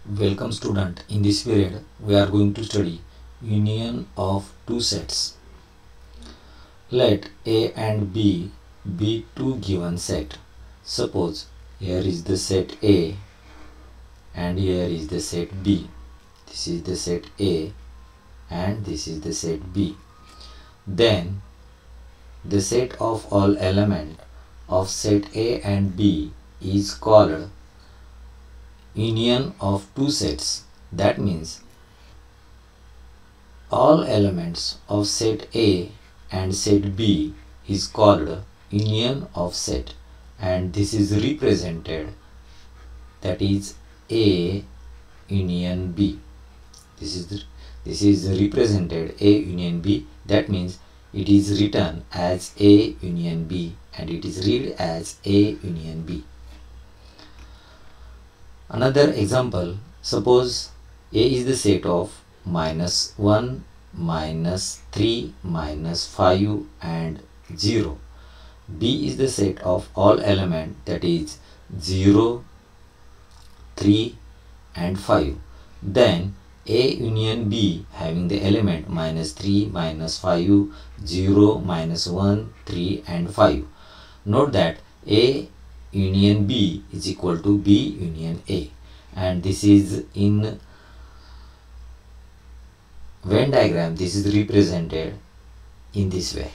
Welcome student. In this period we are going to study union of two sets. Let A and B be two given set. Suppose here is the set A and here is the set B. This is the set A and this is the set B. Then the set of all element of set A and B is called union of two sets. That means all elements of set A and set B is called union of set, and this is represented, that is A union B. This is represented A union B. That means it is written as A union B and it is read as A union B. Another example, suppose A is the set of -1, -3, -5 and 0. B is the set of all element, that is 0, 3 and 5. Then A union B having the element -3, -5, 0, -1, 3 and 5. Note that A union B is equal to B union A, and this is in Venn diagram. This is represented in this way.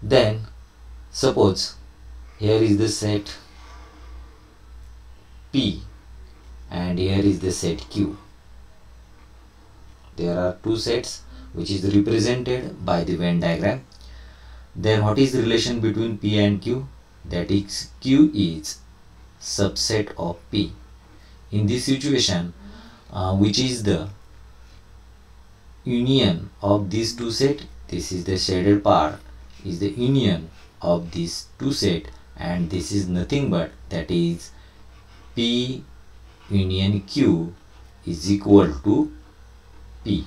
Then suppose here is the set P and here is the set Q. There are two sets which is represented by the Venn diagram. Then what is the relation between P and Q? That is Q is subset of P. In this situation, which is the union of these two sets, this is the shaded part, is the union of these two sets, and this is nothing but, that is P union Q is equal to P.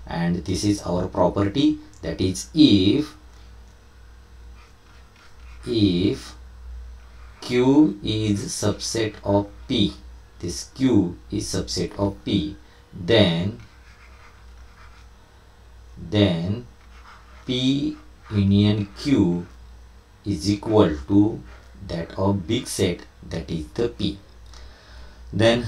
And this is our property, that is if Q is subset of P, this Q is subset of P, then P union Q is equal to that of big set, that is the P. Then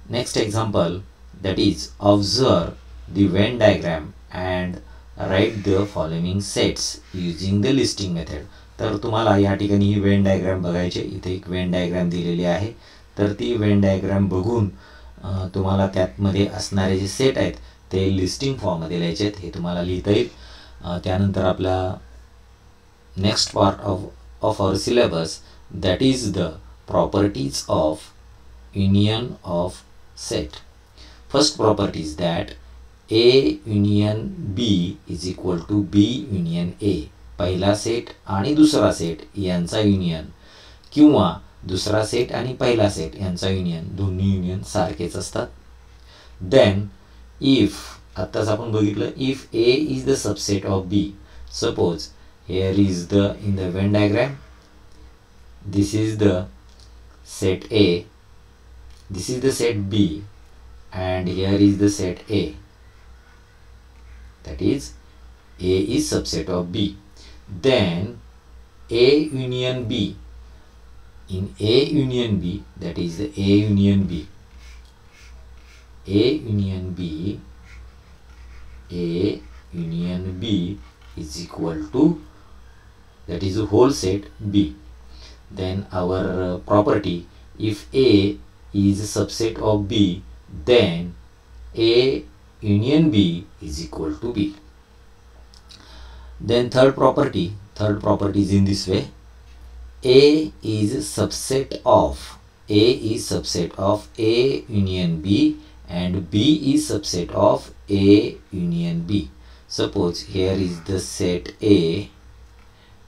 next example, that is observe the Venn diagram and write the following sets using the listing method. तर तुम्हाला या ठिकाणी ही Venn diagram बघायची. इथे एक Venn diagram दिलेली आहे. तर ती वेन डायग्राम बघून तुम्हाला त्यामध्ये असणारे जे सेट आहेत ते लिस्टिंग फॉर्ममध्ये लिहायचे आहेत. हे तुम्हाला लिहिता येईल. त्यानंतर आपला next part of our syllabus, that is the properties of union of set. First property is that A union B is equal to B union A. पहिला सेट आणि दुसरा सेट यांचा युनियन, किंवा दुसरा सेट आणि पहिला सेट यांचा union, दोन्ही युनियन सारखेच असतात. देन इफ, आत्ताच आपण बघितलं, if A is the subset of B. Suppose here is the, in the Venn diagram, this is the set A, this is the set B, and here is the set A, that is A is subset of B. Then A union B, in A union B, that is the A union B, A union B, A union B is equal to, that is the whole set B. Then our property, if A is a subset of B, then A union B is equal to B. Then third property is in this way. A is subset of A union B, and B is subset of A union B. Suppose here is the set A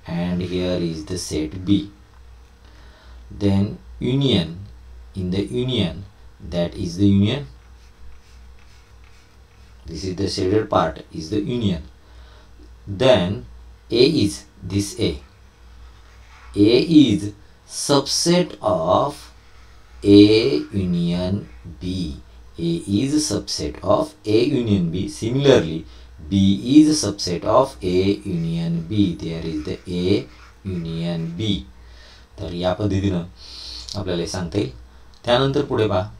and here is the set B. Then union, in the union, that is the union, this is the shaded part, is the union. Then A is this A is subset of A union B. A is a subset of A union B. Similarly, B is a subset of A union B. There is the A union B. तर या पद्धतीनं आपल्याला सांगता येईल. त्यानंतर पुढे पहा,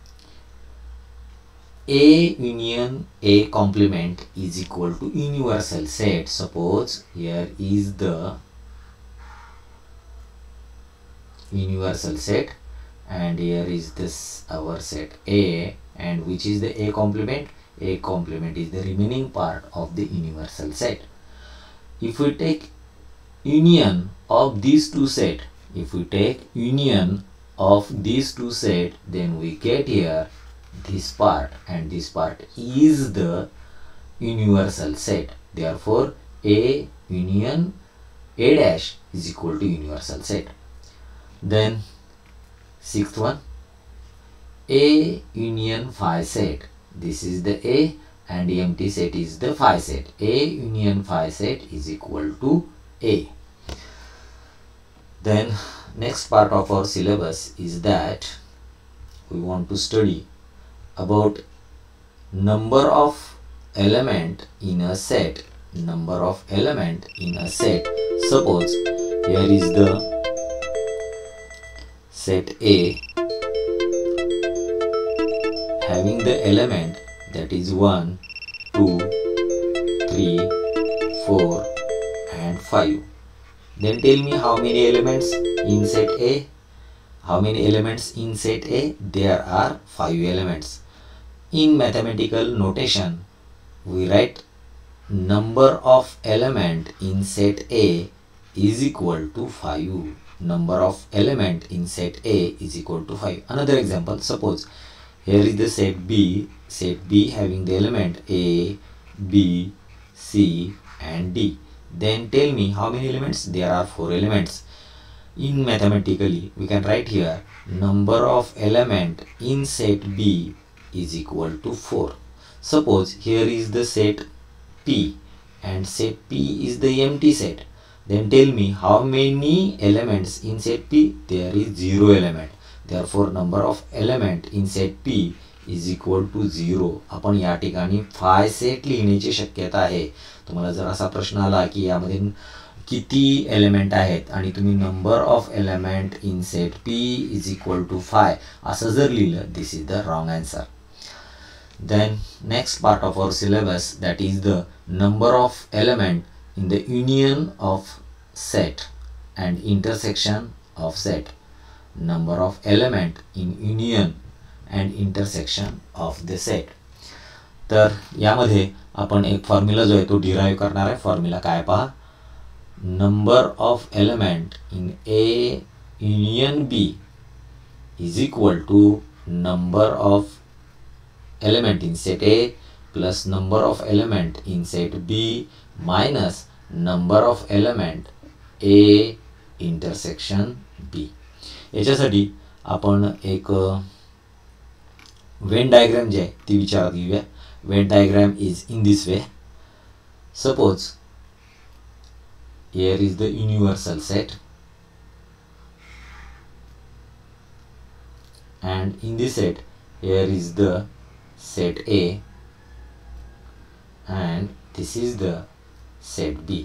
A union A complement is equal to universal set. Suppose here is the universal set and here is this our set A, and which is the A complement? A complement is the remaining part of the universal set. If we take union of these two set, then we get here this part, and this part is the universal set. Therefore, A union A dash is equal to universal set. Then sixth one, A union phi set. This is the A and the empty set is the phi set. A union phi set is equal to A. Then next part of our syllabus is that we want to study about number of element in a set. Suppose here is the set A having the element that is 1, 2, 3, 4 and 5. Then tell me how many elements in set A? There are 5 elements. In mathematical notation, we write number of element in set A is equal to 5. Number of element in set A is equal to 5. Another example, suppose here is the set B having the element A, B, C and D. Then tell me how many elements? There are 4 elements. In mathematically, we can write here number of element in set B is equal to 4. Suppose here is the set P and set P is the empty set. Then tell me how many elements in set P? There is 0 element. Therefore, number of element in set P is equal to 0. आपण या ठिकाणी phi set लिहिण्याची शक्यता आहे. तुम्हाला जर असा प्रश्न आला की यामध्ये किती एलिमेंट आहेत आणि तुम्ही number of element in set P is equal to phi असं जर लिहिलं, this is the wrong answer. Then next part of our syllabus, that is the number of element in the union of set and intersection of set. Number of element in union and intersection of the set. तर यामध्ये आपण एक formula जो आहे तो derive करणार आहे. Formula काय पहा, number of element in A union B is equal to number of element in set A plus number of element in set B minus number of element A intersection B. याच्यासाठी आपण एक Venn diagram जे आहे ती विचारात घेऊया. Venn diagram is in this way. Suppose here is the universal set and in this set here is the set A and this is the set B,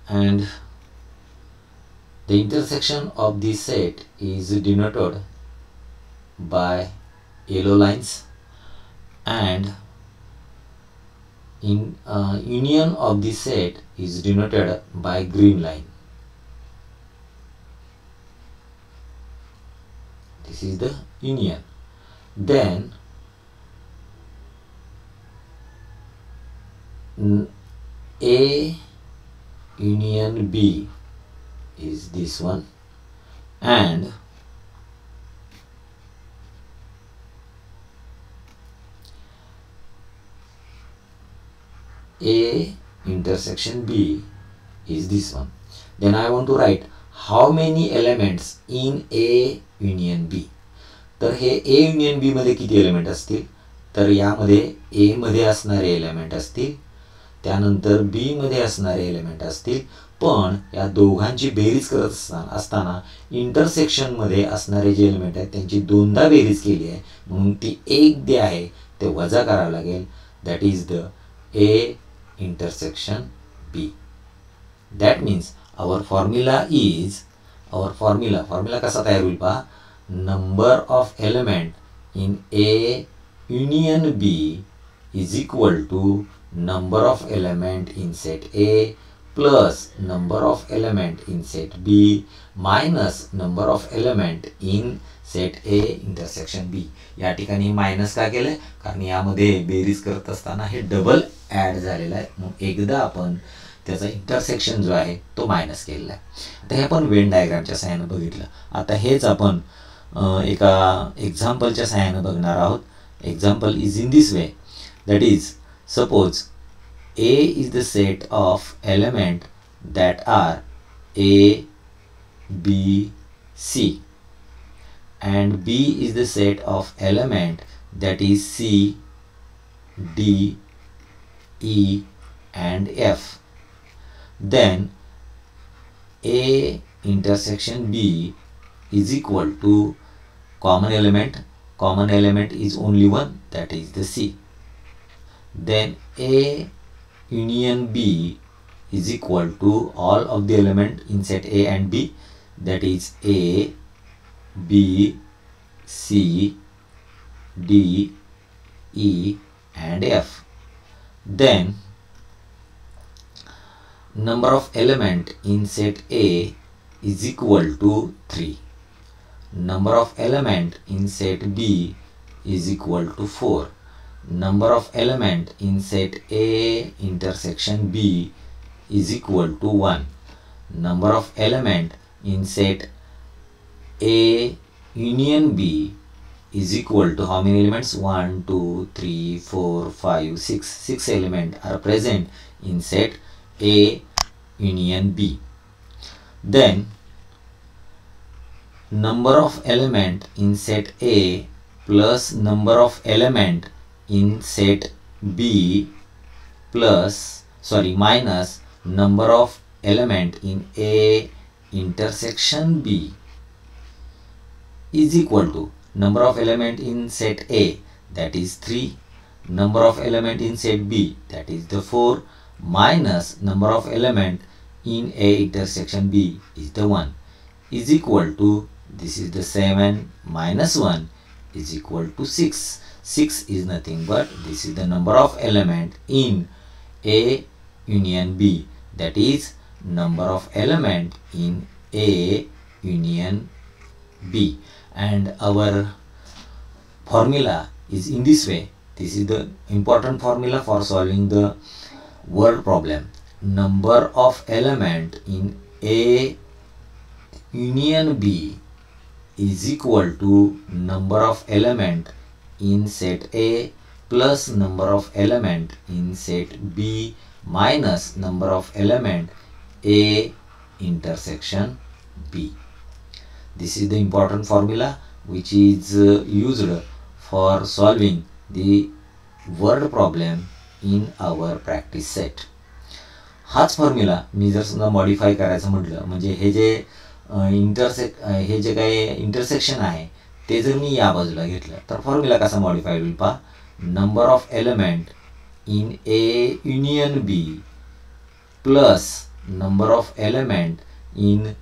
and the intersection of this set is denoted by yellow lines, and in union of this set is denoted by green line. This is the union. Then A union B is this one, and A intersection B is this one. Then I want to write how many elements in A union B. तर हे A union B मध्ये किती element असतील? तर यामध्ये A मध्ये असणारे element असतील त्यानंतर बी मध्ये असणारे एलिमेंट असतील, पण या दोघांची बेरीज करत असताना इंटरसेक्शनमध्ये असणारे जे एलिमेंट आहेत त्यांची दोनदा बेरीज केली आहे, म्हणून ती एक जे आहे ते वजा करावं लागेल. That is the A intersection B. That means our formula is formula कसा तयार होईल पहा. Number of element in A union B is equal to number of element in set A plus number of element in set B minus number of element in set A intersection B. या ठिकाणी minus का केलंय, कारण यामध्ये berries करत असताना हे double add झालेलं आहे, मग एकदा आपण त्याचा इंटरसेक्शन जो आहे तो मायनस केलेला आहे. आता हे आपण वेन डायग्रामच्या सहाय्याने बघितलं. आता हेच आपण एका एक्झाम्पलच्या सहाय्याने बघणार आहोत. Example is in this way. That is, suppose A is the set of element that are A, B, C, and B is the set of element that is C, D, E, and F. Then A intersection B is equal to common element. Common element is only one, that is the C. Then A union B is equal to all of the element in set A and B, that is A, B, C, D, E, and F. Then number of element in set A is equal to 3. Number of element in set B is equal to 4. Number of element in set A intersection B is equal to 1. Number of element in set A union B is equal to how many elements? 1, 2, 3, 4, 5, 6. 6 elements are present in set A union B. Then number of element in set A plus number of element in set B minus number of element in A intersection B is equal to number of element in set A, that is 3, number of element in set B, that is the 4, minus number of element in A intersection B is the 1, is equal to, this is the 7 minus 1 is equal to 6. 6 is nothing but this is the number of element in A union B, that is number of element in A union B. And our formula is in this way. This is the important formula for solving the word problem. Number of element in A union B is equal to number of element in set A plus number of element in set B minus number of element A intersection B. This is the important formula which is used for solving the word problem in our practice set. हाच formula मी जर समजा modify करायचं म्हटलं, म्हणजे हे जे काही intersection आहे ते जर मी या बाजूला घेतलं तर फॉर्म्युला कसा मॉडिफाय होईल पहा. Number of element in A union B plus number of element in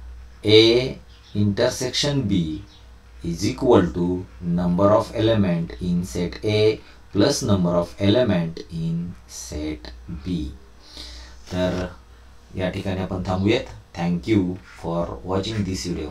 A intersection B is equal to number of element in set A plus number of element in set B. तर या ठिकाणी आपण थांबूयात. Thank you for watching this video.